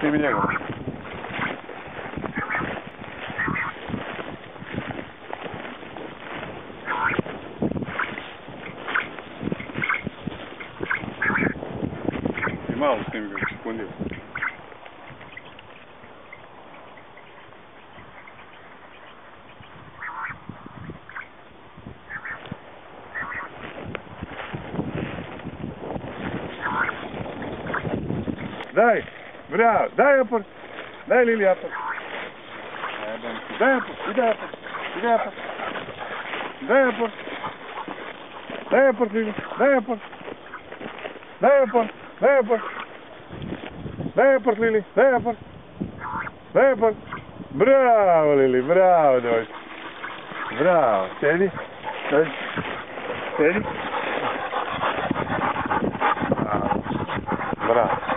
snimi njega. I malo snimi ga, sekundio. Daj, bravo, daj aport, daj Lili aport. Daj aport, ide aport, ide aport. Daj aport. Daj aport Lili, daj aport. Daj aport, daj aport. Daj aport Lili, daj aport. Daj aport. Bravo Lili, bravo doj. Bravo, sedi. Sedi. Sedi. Bravo.